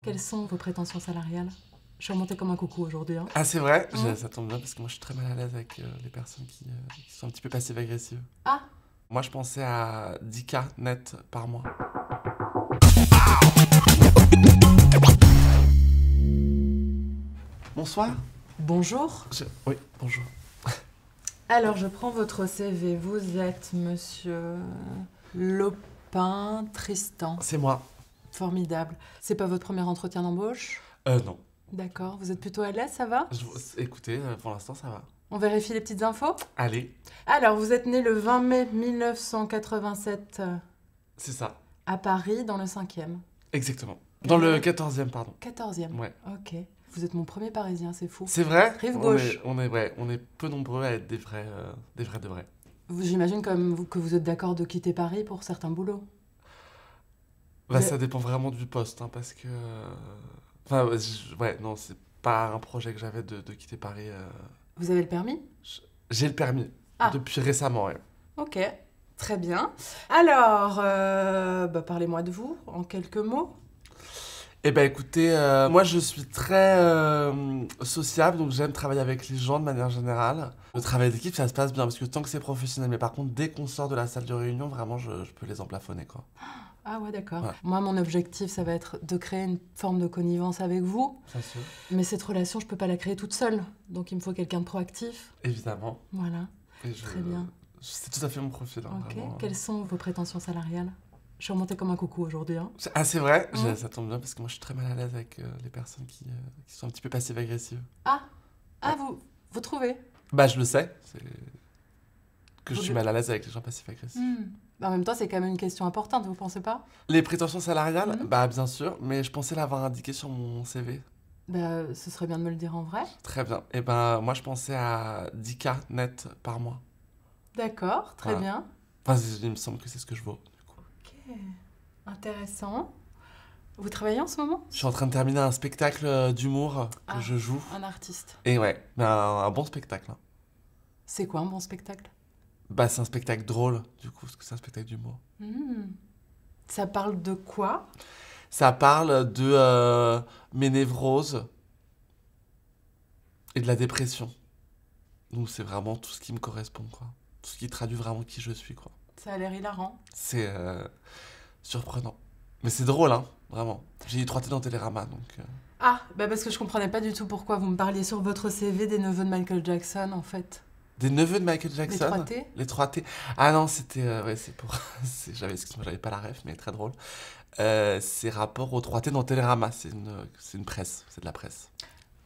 Quelles sont vos prétentions salariales? Je suis remontée comme un coucou aujourd'hui. Hein. Ah, c'est vrai? Ça tombe bien parce que moi je suis très mal à l'aise avec les personnes qui sont un petit peu passives-agressives. Ah, Moi je pensais à 10K net par mois. Bonsoir. bonjour. Oui, bonjour. Alors, je prends votre CV. Vous êtes monsieur Lopin Tristan. C'est moi. Formidable. C'est pas votre premier entretien d'embauche? Non. D'accord. Vous êtes plutôt à l'aise, ça va? Écoutez, pour l'instant ça va. On vérifie les petites infos? Allez, Alors, vous êtes né le 20 mai 1987 c'est ça. à Paris, dans le 5e. Exactement. Dans le 14e, pardon. 14e. Ouais. Ok. Vous êtes mon premier parisien, c'est fou. C'est vrai? Rive gauche. On est peu nombreux à être des vrais de vrais. J'imagine que vous êtes d'accord de quitter Paris pour certains boulots. Bah, Mais- ça dépend vraiment du poste, hein, parce que... Enfin, ouais, non, c'est pas un projet que j'avais de quitter Paris. Vous avez le permis? J'ai le permis, Ah. depuis récemment, ouais. Ok, très bien. Alors, parlez-moi de vous, en quelques mots. Eh ben écoutez, moi je suis très sociable, donc j'aime travailler avec les gens de manière générale. Le travail d'équipe, ça se passe bien, parce que tant que c'est professionnel, mais par contre, dès qu'on sort de la salle de réunion, vraiment, je peux les emplafonner, quoi. Ah ouais, d'accord. Ouais. Moi, mon objectif, ça va être de créer une forme de connivence avec vous. Ça se... Mais cette relation, je peux pas la créer toute seule. Donc, il me faut quelqu'un de proactif. Évidemment. Voilà, Et très bien. C'est tout à fait mon profil, hein, Ok, vraiment. quelles sont vos prétentions salariales? Je suis remontée comme un coucou aujourd'hui. Hein. Ah, c'est vrai? Mhm. Ça tombe bien, parce que moi je suis très mal à l'aise avec les personnes qui sont un petit peu passives-agressives. Ah, vous trouvez? Bah, je le sais. C'est que je Vous suis le- mal à l'aise avec les gens passifs-agressifs. En même temps, c'est quand même une question importante, vous pensez pas? Les prétentions salariales? Mhm. Bah, bien sûr, mais je pensais l'avoir indiqué sur mon CV. Ce serait bien de me le dire en vrai. Très bien. Et ben, moi, je pensais à 10K net par mois. D'accord, très Voilà. bien. Enfin, il me semble que c'est ce que je vaux, du coup. Ok, intéressant. Vous travaillez en ce moment? Je suis en train de terminer un spectacle d'humour que Ah. je joue. Un artiste. Et ouais, mais un bon spectacle, hein. C'est quoi un bon spectacle? Bah, c'est un spectacle drôle, du coup, parce que c'est un spectacle d'humour. Ça parle de quoi? Ça parle de mes névroses et de la dépression. Donc c'est vraiment tout ce qui me correspond, quoi. Tout ce qui traduit vraiment qui je suis, quoi. Ça a l'air hilarant. C'est surprenant. Mais c'est drôle, hein, vraiment. J'ai eu 3T dans Télérama, donc... Ah, parce que je comprenais pas du tout pourquoi vous me parliez sur votre CV des neveux de Michael Jackson, en fait. Des neveux de Michael Les Jackson. 3T? Les 3T. Ah non, c'était... ouais, c'est pour... Excuse-moi, j'avais pas la ref, mais très drôle. C'est rapport aux 3T dans Télérama. C'est une presse, c'est de la presse.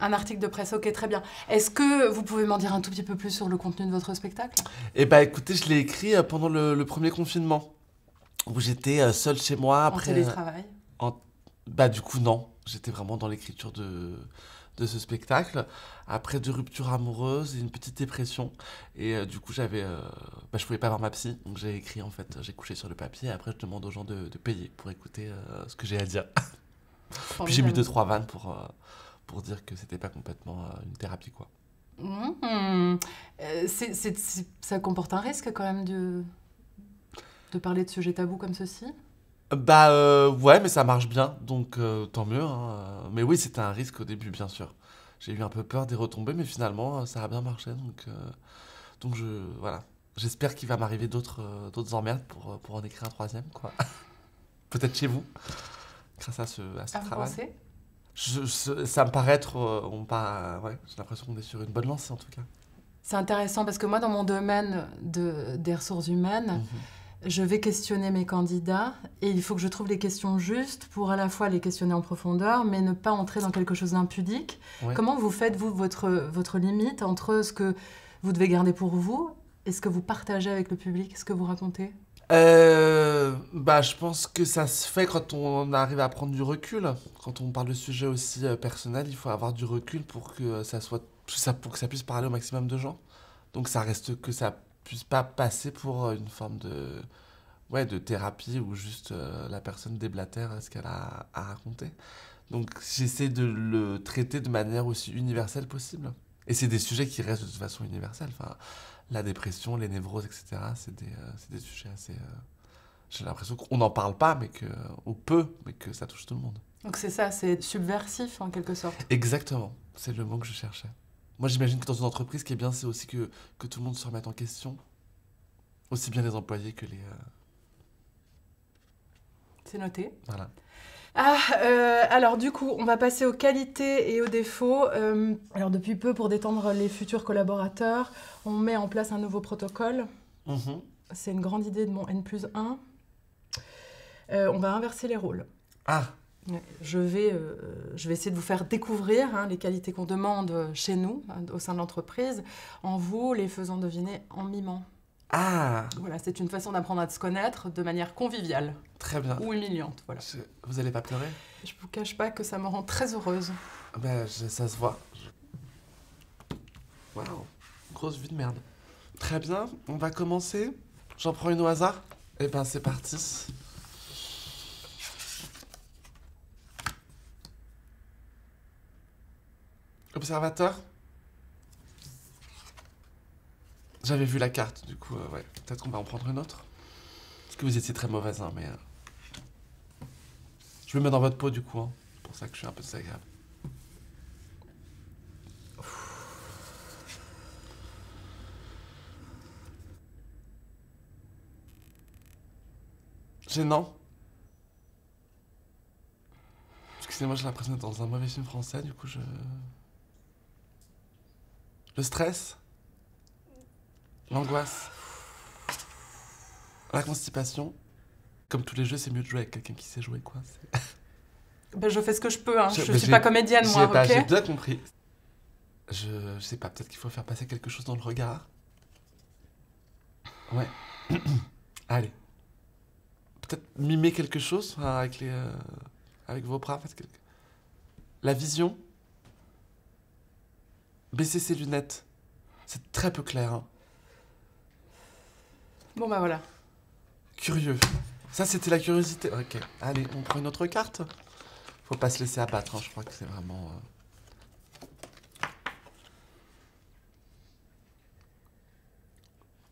Un article de presse, ok, très bien. Est-ce que vous pouvez m'en dire un tout petit peu plus sur le contenu de votre spectacle? Et bah écoutez, je l'ai écrit pendant le premier confinement, où j'étais seul chez moi. En Après, télétravail? Bah du coup non, j'étais vraiment dans l'écriture de ce spectacle. Après 2 ruptures amoureuses et une petite dépression. Et du coup je pouvais pas voir ma psy, donc j'ai écrit en fait, j'ai couché sur le papier. Et après je demande aux gens de payer pour écouter ce que j'ai à dire. Puis j'ai mis 2-3 vannes pour dire que c'était pas complètement une thérapie, quoi. Ça comporte un risque quand même de parler de sujets tabous comme ceci? Bah ouais, mais ça marche bien, donc tant mieux, hein. Mais oui, c'était un risque au début, bien sûr. J'ai eu un peu peur des retombées, mais finalement, ça a bien marché, donc voilà. J'espère qu'il va m'arriver d'autres emmerdes pour en écrire un 3e, quoi. Peut-être chez vous, grâce à ce Vous travail. pensez? Ça me paraît être... ouais, j'ai l'impression qu'on est sur une bonne lancée, en tout cas. C'est intéressant parce que moi, dans mon domaine des ressources humaines, je vais questionner mes candidats et il faut que je trouve les questions justes pour à la fois les questionner en profondeur, mais ne pas entrer dans quelque chose d'impudique. Ouais. Comment vous faites, vous, votre limite entre ce que vous devez garder pour vous et ce que vous partagez avec le public, ce que vous racontez? Bah, je pense que ça se fait quand on arrive à prendre du recul. Quand on parle de sujets aussi personnels, il faut avoir du recul pour que pour que ça puisse parler au maximum de gens. Donc ça reste que ça puisse pas passer pour une forme de thérapie où juste la personne déblatère ce qu'elle a à raconter. Donc j'essaie de le traiter de manière aussi universelle possible. Et c'est des sujets qui restent de toute façon universels. Enfin, la dépression, les névroses, etc. C'est des sujets assez... j'ai l'impression qu'on n'en parle pas, ou peu, mais que ça touche tout le monde. Donc c'est ça, c'est subversif en quelque sorte. Exactement, c'est le mot que je cherchais. Moi, j'imagine que dans une entreprise, ce qui est bien, c'est aussi que tout le monde se remette en question. Aussi bien les employés que les... C'est noté. Voilà. Alors du coup, on va passer aux qualités et aux défauts. Alors depuis peu, pour détendre les futurs collaborateurs, on met en place un nouveau protocole. C'est une grande idée de mon N+1. On va inverser les rôles. Ah. Je vais essayer de vous faire découvrir les qualités qu'on demande chez nous, au sein de l'entreprise, en vous les faisant deviner en mimant. Ah. Voilà, c'est une façon d'apprendre à se connaître de manière conviviale. Très bien. Ou humiliante, voilà. Vous allez pas pleurer? Je vous cache pas que ça me rend très heureuse. Ben, ça se voit. Waouh. Grosse vie de merde. Très bien, on va commencer. J'en prends une au hasard. Eh ben, c'est parti. Observateur. J'avais vu la carte, du coup, ouais. Peut-être qu'on va en prendre une autre. Parce que vous étiez très mauvaise, hein, mais... Je me mets dans votre peau, du coup, hein. C'est pour ça que je suis un peu désagréable. Gênant. Excusez-moi, j'ai l'impression d'être dans un mauvais film français, du coup, Le stress. L'angoisse. La constipation. Comme tous les jeux, c'est mieux de jouer avec quelqu'un qui sait jouer, quoi. Ben, je fais ce que je peux, hein. Je suis pas comédienne, moi, ok? J'ai bien compris. Je sais pas, peut-être qu'il faut faire passer quelque chose dans le regard. Ouais. Allez. Peut-être mimer quelque chose avec vos bras. La vision. Baisser ses lunettes. C'est très peu clair, hein. Bon, bah voilà. Curieux. Ça, c'était la curiosité. Ok. Allez, on prend une autre carte. Faut pas se laisser abattre, hein. Je crois que c'est vraiment...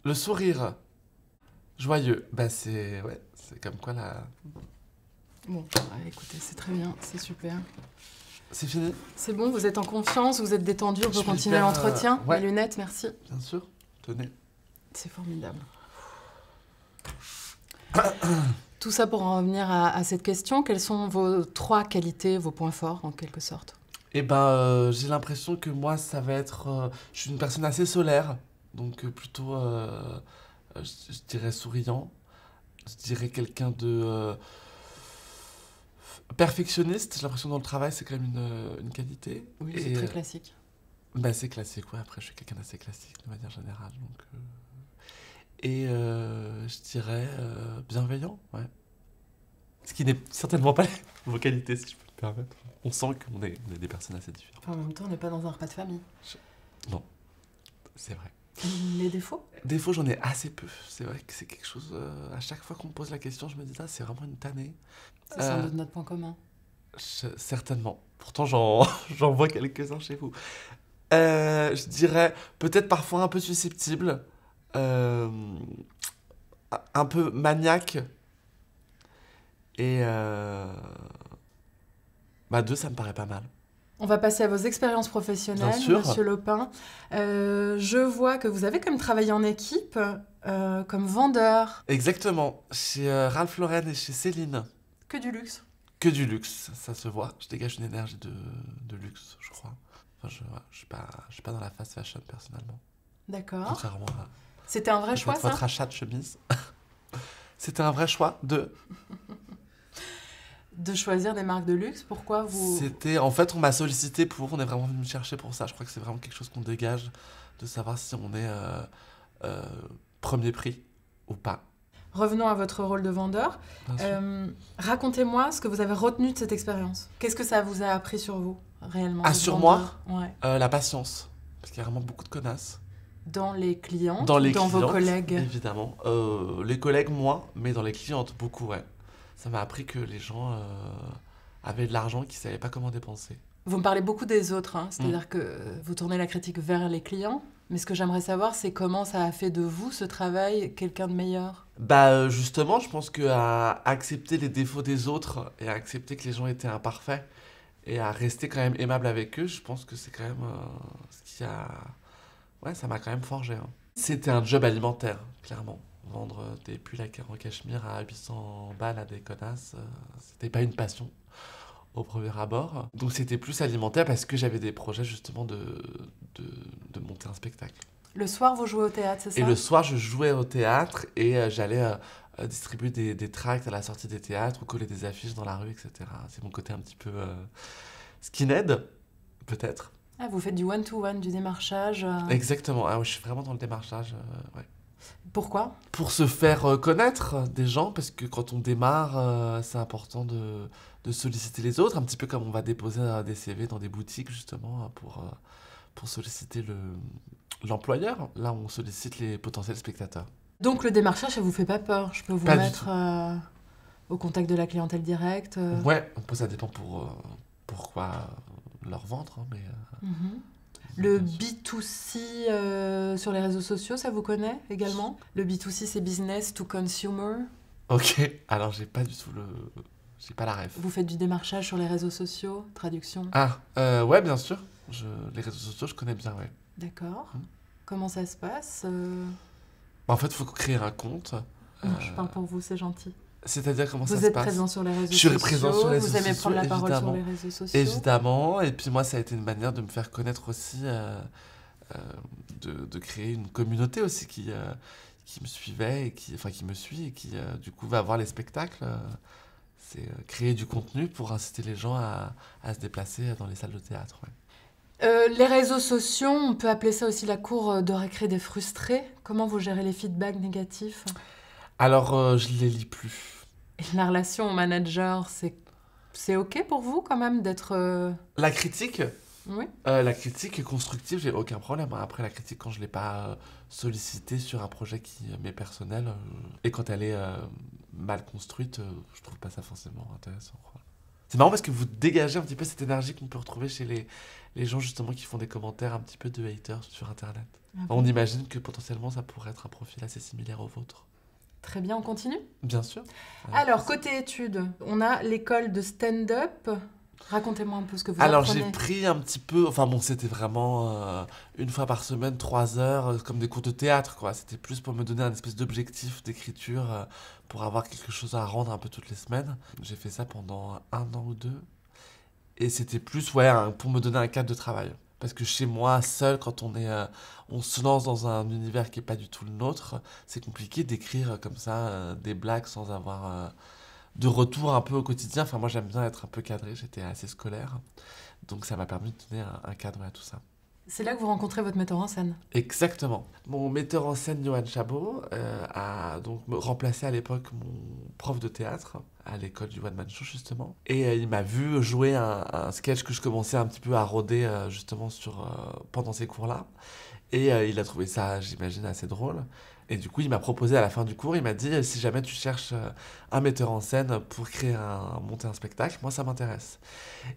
Le sourire. Joyeux. Bah, c'est... Ouais, c'est comme quoi la... Bon, écoutez, c'est très bien, c'est super. C'est fini? C'est bon, vous êtes en confiance, vous êtes détendu, on peut continuer l'entretien. Les lunettes, merci. Bien sûr, tenez. C'est formidable. Tout ça pour en revenir à cette question, quelles sont vos 3 qualités, vos points forts, en quelque sorte? Eh ben, j'ai l'impression que moi, ça va être... je suis une personne assez solaire, donc plutôt, je dirais souriant. Je dirais quelqu'un de... perfectionniste. J'ai l'impression que dans le travail, c'est quand même une qualité. Oui, c'est très classique. Bah, c'est classique, ouais. Après, je suis quelqu'un d'assez classique, de manière générale, donc... Et je dirais bienveillant, ouais. Ce qui n'est certainement pas vos qualités, si je peux me permettre. On sent qu'on est des personnes assez différentes. Enfin, en même temps, on n'est pas dans un repas de famille. Non, c'est vrai. Les défauts? Défauts, j'en ai assez peu. C'est vrai que c'est quelque chose... à chaque fois qu'on me pose la question, je me dis, ah, c'est vraiment une tannée. C'est sans doute notre point commun. Certainement. Pourtant, j'en vois quelques-uns chez vous. Je dirais peut-être parfois un peu susceptible. Un peu maniaque. Et 2, ça me paraît pas mal. On va passer à vos expériences professionnelles, Monsieur Lopin. Je vois que vous avez quand même travaillé en équipe, comme vendeur. Exactement, chez Ralph Lauren et chez Céline. Que du luxe. Que du luxe, ça se voit. Je dégage une énergie de luxe, je crois. Enfin, je suis pas dans la fast fashion, personnellement. D'accord. Contrairement à... C'était un vrai choix, ça? Votre achat de chemise. C'était un vrai choix de choisir des marques de luxe. Pourquoi vous... C'était... En fait, on m'a sollicité pour... On est vraiment venu me chercher pour ça. Je crois que c'est vraiment quelque chose qu'on dégage, de savoir si on est premier prix ou pas. Revenons à votre rôle de vendeur. Racontez-moi ce que vous avez retenu de cette expérience. Qu'est-ce que ça vous a appris sur vous, réellement? Ah, sur moi? Ouais. La patience. Parce qu'il y a vraiment beaucoup de connasses. Dans les clientes, dans vos collègues? Évidemment. Les collègues, moins, mais dans les clientes, beaucoup, ouais. Ça m'a appris que les gens avaient de l'argent qu'ils ne savaient pas comment dépenser. Vous me parlez beaucoup des autres, hein, c'est-à-dire que vous tournez la critique vers les clients, mais ce que j'aimerais savoir, c'est comment ça a fait de vous, ce travail, quelqu'un de meilleur. Bah justement, je pense qu'à accepter les défauts des autres et à accepter que les gens étaient imparfaits et à rester quand même aimable avec eux, je pense que c'est quand même ce qui a... Ouais, ça m'a quand même forgé. Hein. C'était un job alimentaire, clairement. Vendre des pulls en cachemire à 800 balles à des connasses, c'était pas une passion au premier abord. Donc c'était plus alimentaire parce que j'avais des projets justement de monter un spectacle. Le soir, vous jouez au théâtre, c'est ça? Et le soir, je jouais au théâtre et j'allais distribuer des tracts à la sortie des théâtres ou coller des affiches dans la rue, etc. C'est mon côté un petit peu skinhead, peut-être. Ah, vous faites du one-to-one, du démarchage. Exactement. Ah, ouais, je suis vraiment dans le démarchage. Ouais. Pourquoi? Pour se faire connaître des gens, parce que quand on démarre, c'est important de solliciter les autres, un petit peu comme on va déposer des CV dans des boutiques, justement, pour solliciter l'employeur. Là, on sollicite les potentiels spectateurs. Donc le démarchage, ça vous fait pas peur? Je peux vous Pas du mettre au contact de la clientèle directe Ouais, ça dépend pourquoi leur vendre, hein, mais... Mhm. Le bien sûr. B2C sur les réseaux sociaux, ça vous connaît également? Le B2C, c'est business to consumer. Ok, alors j'ai pas du tout j'ai pas la ref. Vous faites du démarchage sur les réseaux sociaux, traduction. Ah, ouais, bien sûr. Les réseaux sociaux, je connais bien, ouais. D'accord. Mm. Comment ça se passe En fait, il faut créer un compte. Non, je parle pour vous, c'est gentil. C'est-à-dire comment ça Vous se êtes passe? présent sur les réseaux Je suis sociaux. présent sur les réseaux Vous aimez sociaux, prendre la parole sur évidemment. les réseaux sociaux. Évidemment, et puis moi, ça a été une manière de me faire connaître aussi, de créer une communauté aussi qui me suivait, et qui me suit, et qui, du coup, va voir les spectacles. C'est créer du contenu pour inciter les gens à se déplacer dans les salles de théâtre. Ouais. Les réseaux sociaux, on peut appeler ça aussi la cour de récré des frustrés. Comment vous gérez les feedbacks négatifs? Alors, je les lis plus. Et la relation au manager, c'est OK pour vous quand même d'être... La critique, Oui. la critique constructive, j'ai aucun problème. Après, la critique, quand je l'ai pas sollicitée sur un projet qui m'est personnel, et quand elle est mal construite, je trouve pas ça forcément intéressant, quoi. C'est marrant parce que vous dégagez un petit peu cette énergie qu'on peut retrouver chez les gens justement qui font des commentaires un petit peu de haters sur Internet. Ah On bon. imagine que potentiellement ça pourrait être un profil assez similaire au vôtre. Très bien, on continue. Bien sûr. Alors, côté études, on a l'école de stand-up. Racontez-moi un peu ce que vous Alors apprenez. j'ai pris un petit peu, enfin bon c'était vraiment une fois par semaine, 3 heures, comme des cours de théâtre quoi. C'était plus pour me donner un espèce d'objectif d'écriture, pour avoir quelque chose à rendre un peu toutes les semaines. J'ai fait ça pendant 1 an ou 2. Et c'était plus ouais, pour me donner un cadre de travail. Parce que chez moi, seul, quand on se lance dans un univers qui n'est pas du tout le nôtre, c'est compliqué d'écrire comme ça des blagues sans avoir de retour un peu au quotidien. Enfin, moi, j'aime bien être un peu cadré, j'étais assez scolaire. Donc, ça m'a permis de donner un cadre à tout ça. C'est là que vous rencontrez votre metteur en scène. Exactement. Mon metteur en scène, Johan Chabot, a donc remplacé à l'époque mon prof de théâtre à l'école du One Man Show, justement. Et il m'a vu jouer un sketch que je commençais un petit peu à rôder, justement, pendant ces cours-là. Et il a trouvé ça, j'imagine, assez drôle. Et du coup, il m'a proposé à la fin du cours, il m'a dit, si jamais tu cherches un metteur en scène pour monter un spectacle, moi, ça m'intéresse.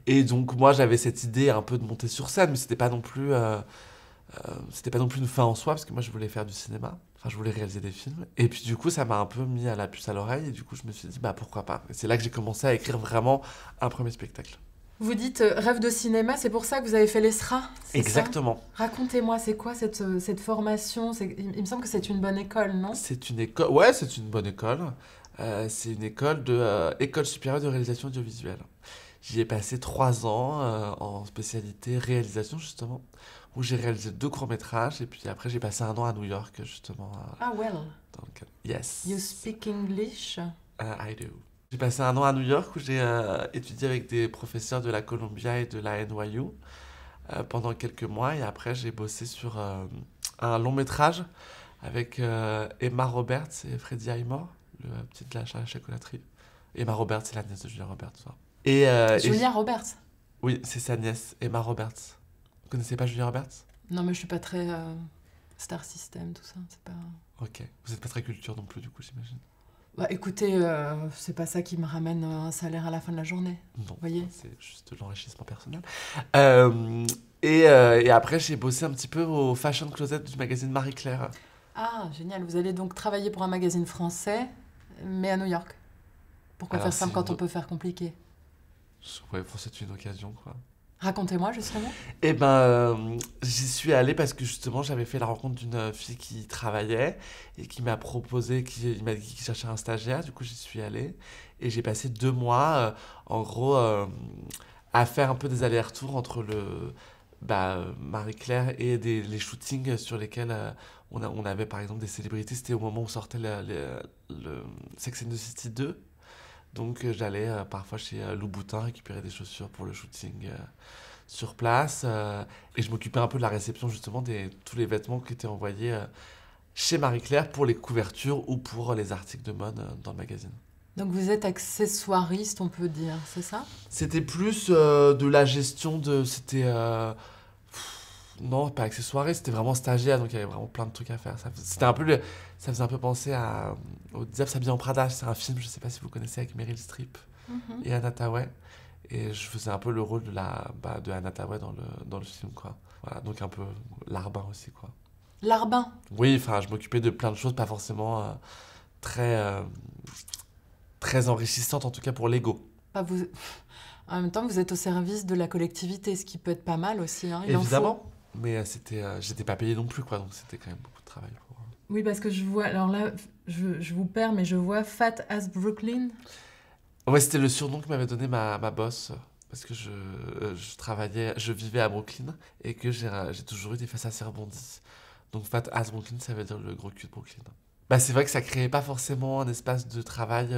Et donc, moi, j'avais cette idée un peu de monter sur scène, mais c'était pas non plus une fin en soi, parce que moi, je voulais faire du cinéma. Enfin, je voulais réaliser des films. Et puis, du coup, ça m'a un peu mis à la puce à l'oreille. Et du coup, je me suis dit, bah, pourquoi pas. Et c'est là que j'ai commencé à écrire vraiment un premier spectacle. Vous dites rêve de cinéma, c'est pour ça que vous avez fait l'ESRA, c'est Exactement. ça? Racontez-moi, c'est quoi cette formation? Il me semble que c'est une bonne école, non? C'est une école. Ouais, c'est une bonne école. C'est une école École supérieure de réalisation audiovisuelle. J'y ai passé 3 ans en spécialité réalisation, justement, où j'ai réalisé 2 courts-métrages. Et puis après, j'ai passé 1 an à New York, justement. Ah, well. Donc, yes. You speak English? I do. J'ai passé 1 an à New York où j'ai étudié avec des professeurs de la Columbia et de la NYU pendant quelques mois. Et après, j'ai bossé sur un long métrage avec Emma Roberts et Freddie Highmore, le petit de la chocolaterie. Emma Roberts, c'est la nièce de Julia Roberts. Enfin. Julia Roberts? Oui, c'est sa nièce, Emma Roberts. Vous connaissez pas Julia Roberts? Non, mais je suis pas très Star System, tout ça, c'est pas... Ok. Vous êtes pas très culture non plus, du coup, j'imagine. Bah, écoutez, c'est pas ça qui me ramène un salaire à la fin de la journée. Non, Voyez. c'est juste de l'enrichissement personnel. Euh, et après, j'ai bossé un petit peu au fashion closet du magazine Marie-Claire. Ah, génial. Vous allez donc travailler pour un magazine français, mais à New York. Pourquoi Alors, faire simple quand on peut faire compliqué? Ouais, pour c'est une occasion, quoi. Racontez-moi, justement. Eh ben, j'y suis allé parce que justement, j'avais fait la rencontre d'une fille qui travaillait et qui m'a proposé, il m'a dit qu'il cherchait un stagiaire. Du coup, j'y suis allé et j'ai passé 2 mois, en gros, à faire un peu des allers-retours entre Marie-Claire et les shootings sur lesquels on avait par exemple des célébrités. C'était au moment où sortait le Sex and the City 2. Donc, j'allais parfois chez Louboutin récupérer des chaussures pour le shooting. Sur place et je m'occupais un peu de la réception justement tous les vêtements qui étaient envoyés chez Marie-Claire pour les couvertures ou pour les articles de mode dans le magazine. Donc vous êtes accessoiriste, on peut dire, c'est ça? C'était plus de la gestion de... non, pas accessoiriste, c'était vraiment stagiaire, donc il y avait vraiment plein de trucs à faire. C'était un peu ça faisait un peu penser au Diable s'habille en Prada, c'est un film, je sais pas si vous connaissez, avec Meryl Streep Mhm. et Anna Thaoué. Et je faisais un peu le rôle de Anna Thaoué dans le film, quoi. Voilà, donc un peu larbin aussi, quoi. Larbin. Oui, enfin, je m'occupais de plein de choses, pas forcément très, très enrichissantes, en tout cas pour l'ego. Bah, En même temps, vous êtes au service de la collectivité, ce qui peut être pas mal aussi, hein. Il en faut. Évidemment, mais j'étais pas payé non plus, quoi, donc c'était quand même beaucoup de travail pour... Oui, parce que je vois, alors là, je vous perds, mais je vois Fat as Brooklyn. Ouais, c'était le surnom que m'avait donné ma boss, parce que je vivais à Brooklyn, et que j'ai toujours eu des faces assez rebondies. Donc Fat As Brooklyn, ça veut dire le gros cul de Brooklyn. Bah, c'est vrai que ça créait pas forcément un espace de travail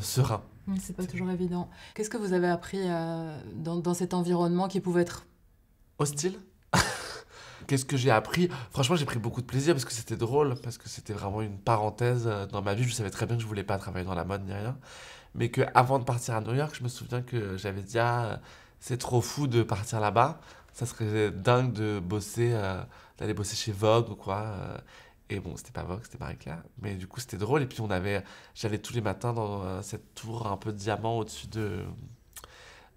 serein. C'est pas toujours évident. Qu'est-ce que vous avez appris dans cet environnement qui pouvait être... Hostile. Qu'est-ce que j'ai appris? Franchement, j'ai pris beaucoup de plaisir parce que c'était drôle, parce que c'était vraiment une parenthèse dans ma vie. Je savais très bien que je voulais pas travailler dans la mode ni rien. Mais que avant de partir à New York, je me souviens que j'avais dit ah, c'est trop fou de partir là-bas. Ça serait dingue d'aller bosser chez Vogue ou quoi. Et bon, c'était pas Vogue, c'était Marie-Claire. Mais du coup, c'était drôle. Et puis j'allais tous les matins dans cette tour un peu diamant au-dessus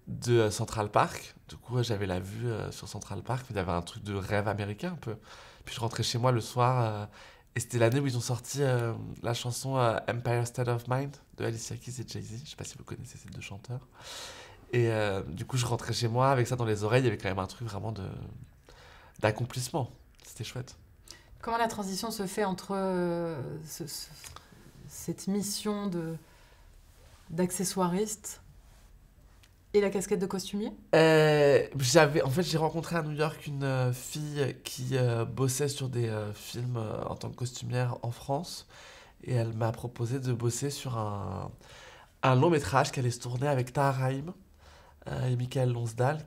de Central Park. Du coup, j'avais la vue sur Central Park. Il y avait un truc de rêve américain un peu. Puis je rentrais chez moi le soir. Et c'était l'année où ils ont sorti la chanson Empire State of Mind de Alicia Keys et Jay-Z. Je sais pas si vous connaissez ces deux chanteurs. Et du coup, je rentrais chez moi avec ça dans les oreilles. Il y avait quand même un truc vraiment d'accomplissement. C'était chouette. Comment la transition se fait entre cette mission d'accessoiriste et la casquette de costumier? En fait, j'ai rencontré à New York une fille qui bossait sur des films en tant que costumière en France. Et elle m'a proposé de bosser sur un long métrage qu'elle allait se tourner avec Tahar Rahim et Michael Lonsdal,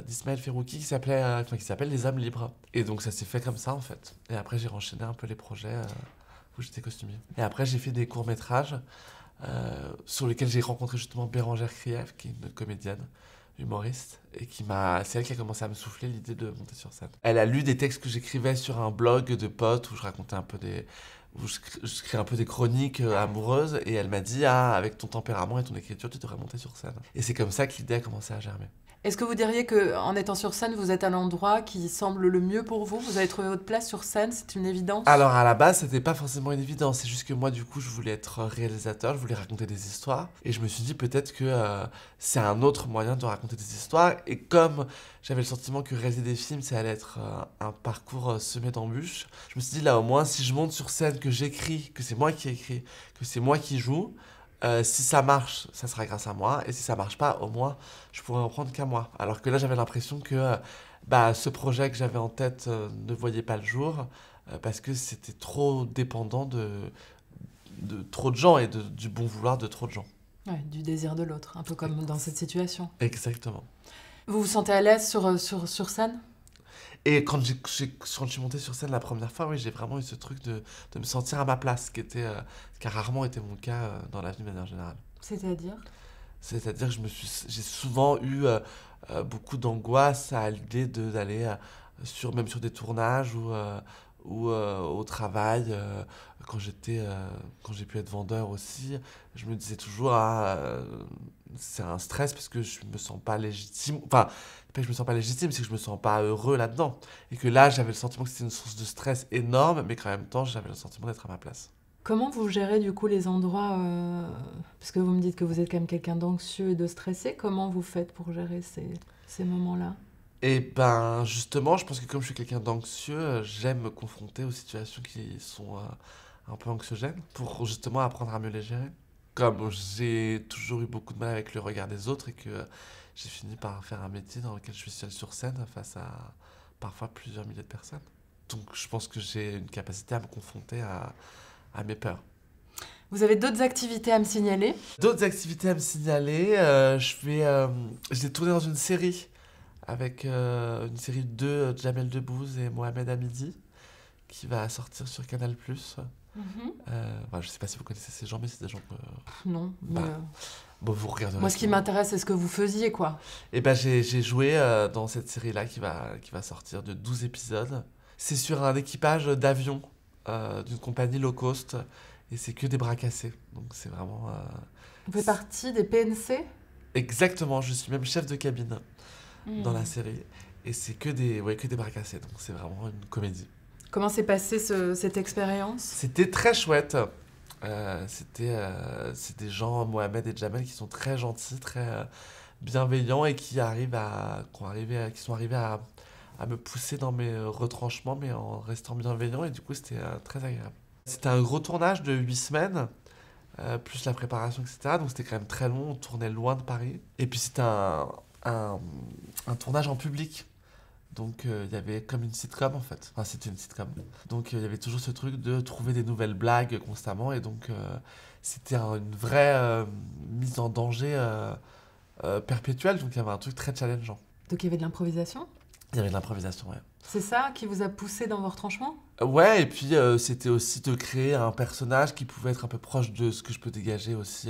d'Ismaël Ferrouki, qui s'appelle Les Hommes Libres. Et donc ça s'est fait comme ça en fait. Et après j'ai enchaîné un peu les projets où j'étais costumier. Et après j'ai fait des courts-métrages sur lesquels j'ai rencontré justement Bérangère Krief, qui est une comédienne, humoriste, et c'est elle qui a commencé à me souffler l'idée de monter sur scène. Elle a lu des textes que j'écrivais sur un blog de potes où je racontais un peu où je crée un peu des chroniques amoureuses, et elle m'a dit ah, avec ton tempérament et ton écriture tu devrais monter sur scène. Et c'est comme ça que l'idée a commencé à germer. Est-ce que vous diriez qu'en étant sur scène, vous êtes à l'endroit qui semble le mieux pour vous? Vous avez trouvé votre place sur scène, c'est une évidence? Alors à la base c'était pas forcément une évidence, c'est juste que moi du coup je voulais être réalisateur, je voulais raconter des histoires, et je me suis dit peut-être que c'est un autre moyen de raconter des histoires, et comme j'avais le sentiment que réaliser des films ça allait être un parcours semé d'embûches, je me suis dit là au moins si je monte sur scène, que j'écris, que c'est moi qui écris, que c'est moi qui joue, si ça marche, ça sera grâce à moi, et si ça marche pas, au moins, je pourrais en prendre qu'à moi. Alors que là, j'avais l'impression que ce projet que j'avais en tête ne voyait pas le jour, parce que c'était trop dépendant de trop de gens et du bon vouloir de trop de gens. Ouais, du désir de l'autre, un peu comme dans cette situation. Exactement. Vous vous sentez à l'aise sur scène? Et quand je suis monté sur scène la première fois, oui, j'ai vraiment eu ce truc de me sentir à ma place, qui a rarement été mon cas dans la vie de manière générale. C'est-à-dire? C'est-à-dire que j'ai souvent eu beaucoup d'angoisse à l'idée d'aller même sur des tournages ou au travail, quand j'ai pu être vendeur aussi, je me disais toujours, c'est un stress parce que je me sens pas légitime. Enfin, c'est pas que je me sens pas légitime, c'est que je me sens pas heureux là-dedans. Et que là, j'avais le sentiment que c'était une source de stress énorme, mais qu'en même temps, j'avais le sentiment d'être à ma place. Comment vous gérez du coup les endroits, parce que vous me dites que vous êtes quand même quelqu'un d'anxieux et de stressé, comment vous faites pour gérer ces moments-là? Et ben, justement, je pense que comme je suis quelqu'un d'anxieux, j'aime me confronter aux situations qui sont un peu anxiogènes pour justement apprendre à mieux les gérer. Comme j'ai toujours eu beaucoup de mal avec le regard des autres et que j'ai fini par faire un métier dans lequel je suis seul sur scène face à parfois plusieurs milliers de personnes. Donc je pense que j'ai une capacité à me confronter à mes peurs. Vous avez d'autres activités à me signaler? D'autres activités à me signaler, j'ai tourné dans une série avec une série de Jamel Debbouze et Mohamed Hamidi qui va sortir sur Canal+. Mhm. Voilà, je sais pas si vous connaissez ces gens, mais c'est des gens que Non, mais bah, bon, vous regarderez moi ce qui sûrement. m'intéresse c'est ce que vous faisiez quoi. Et ben j'ai joué dans cette série-là qui va sortir de 12 épisodes. C'est sur un équipage d'avion d'une compagnie low cost et c'est que des bras cassés. Donc c'est vraiment Vous faites partie des PNC? exactement, je suis même chef de cabine dans la Hmm. série et c'est que des bras cassés. Donc c'est vraiment une comédie. Comment s'est passée cette expérience? C'était très chouette. C'est des gens, Mohamed et Jamel, qui sont très gentils, très bienveillants et qui sont arrivés à me pousser dans mes retranchements, mais en restant bienveillants. Et du coup, c'était très agréable. C'était un gros tournage de 8 semaines, plus la préparation, etc. Donc c'était quand même très long. On tournait loin de Paris. Et puis c'était un, un tournage en public. Donc il y avait comme une sitcom en fait. Enfin, c'était une sitcom. Donc il y avait toujours ce truc de trouver des nouvelles blagues constamment. Et donc c'était une vraie mise en danger perpétuelle. Donc il y avait un truc très challengeant. Donc il y avait de l'improvisation? Il y avait de l'improvisation, ouais. C'est ça qui vous a poussé dans vos retranchements? Ouais, et puis c'était aussi de créer un personnage qui pouvait être un peu proche de ce que je peux dégager aussi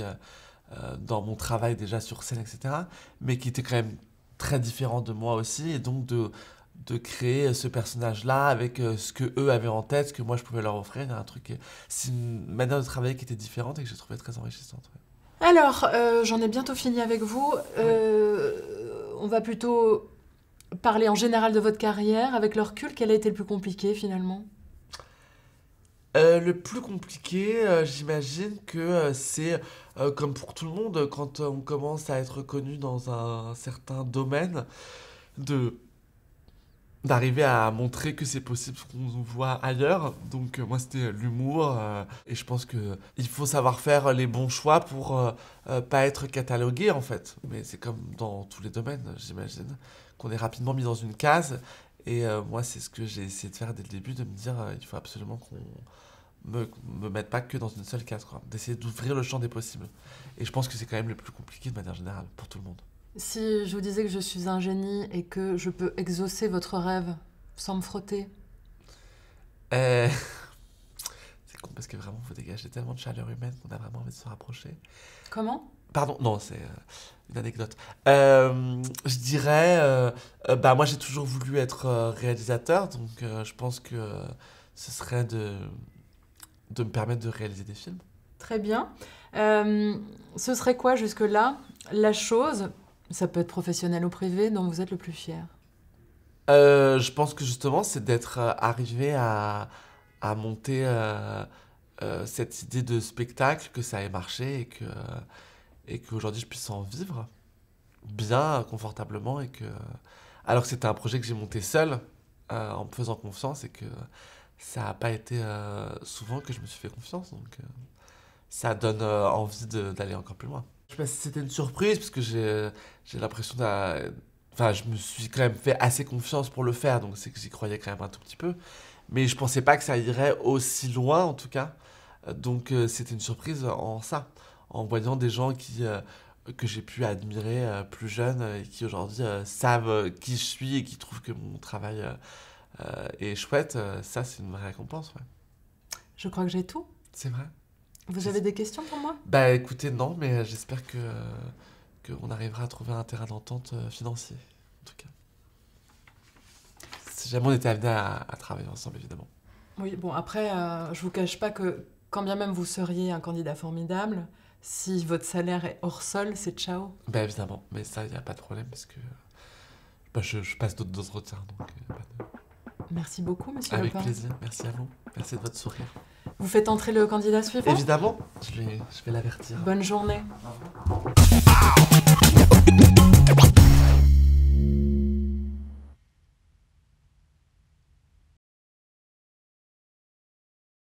dans mon travail déjà sur scène, etc. Mais qui était quand même très différent de moi aussi. Et donc de créer ce personnage-là avec ce que eux avaient en tête, ce que moi je pouvais leur offrir. Il y a un truc, c'est une manière de travailler qui était différente et que j'ai trouvé très enrichissante. Ouais. Alors, j'en ai bientôt fini avec vous. Ouais. On va plutôt parler en général de votre carrière. Avec le recul, quel a été le plus compliqué finalement? Le plus compliqué, j'imagine que c'est comme pour tout le monde, quand on commence à être connu dans un certain domaine, de d'arriver à montrer que c'est possible ce qu'on voit ailleurs. Donc moi c'était l'humour et je pense que il faut savoir faire les bons choix pour pas être catalogué en fait. Mais c'est comme dans tous les domaines, j'imagine, qu'on est rapidement mis dans une case. Et moi c'est ce que j'ai essayé de faire dès le début, de me dire il faut absolument qu'on me mette pas que dans une seule case, quoi. D'essayer d'ouvrir le champ des possibles. Et je pense que c'est quand même le plus compliqué de manière générale pour tout le monde. Si je vous disais que je suis un génie et que je peux exaucer votre rêve sans me frotter. Euh, c'est con parce que vraiment, vous dégagez tellement de chaleur humaine qu'on a vraiment envie de se rapprocher. Comment? Pardon, non, c'est une anecdote. Je dirais, bah moi j'ai toujours voulu être réalisateur, donc je pense que ce serait de me permettre de réaliser des films. Très bien. Ce serait quoi jusque-là la chose, ça peut être professionnel ou privé, dont vous êtes le plus fier? Je pense que justement, c'est d'être arrivé à monter cette idée de spectacle, que ça ait marché et qu'aujourd'hui je puisse en vivre bien, confortablement alors que c'était un projet que j'ai monté seul, en me faisant confiance et que ça n'a pas été souvent que je me suis fait confiance, donc ça donne envie d'aller encore plus loin. Je sais pas si c'était une surprise parce que j'ai l'impression enfin, je me suis quand même fait assez confiance pour le faire, donc c'est que j'y croyais quand même un tout petit peu. Mais je pensais pas que ça irait aussi loin, en tout cas. Donc c'était une surprise en ça, en voyant des gens que j'ai pu admirer plus jeunes et qui aujourd'hui savent qui je suis et qui trouvent que mon travail est chouette. Ça, c'est une vraie récompense, ouais. Je crois que j'ai tout. C'est vrai. Vous avez des questions pour moi? Bah écoutez, non, mais j'espère qu'on arrivera à trouver un terrain d'entente financier, en tout cas. Si jamais on était amené à travailler ensemble, évidemment. Oui, bon, après, je vous cache pas que quand bien même vous seriez un candidat formidable, si votre salaire est hors sol, c'est ciao. Ben évidemment, mais ça, il n'y a pas de problème parce que bah, je passe d'autres entretiens. Donc, Merci beaucoup, monsieur avec Lepin. plaisir, merci à vous. Merci de votre sourire. Vous faites entrer le candidat suivant? Évidemment, je vais l'avertir. Bonne journée. Au revoir.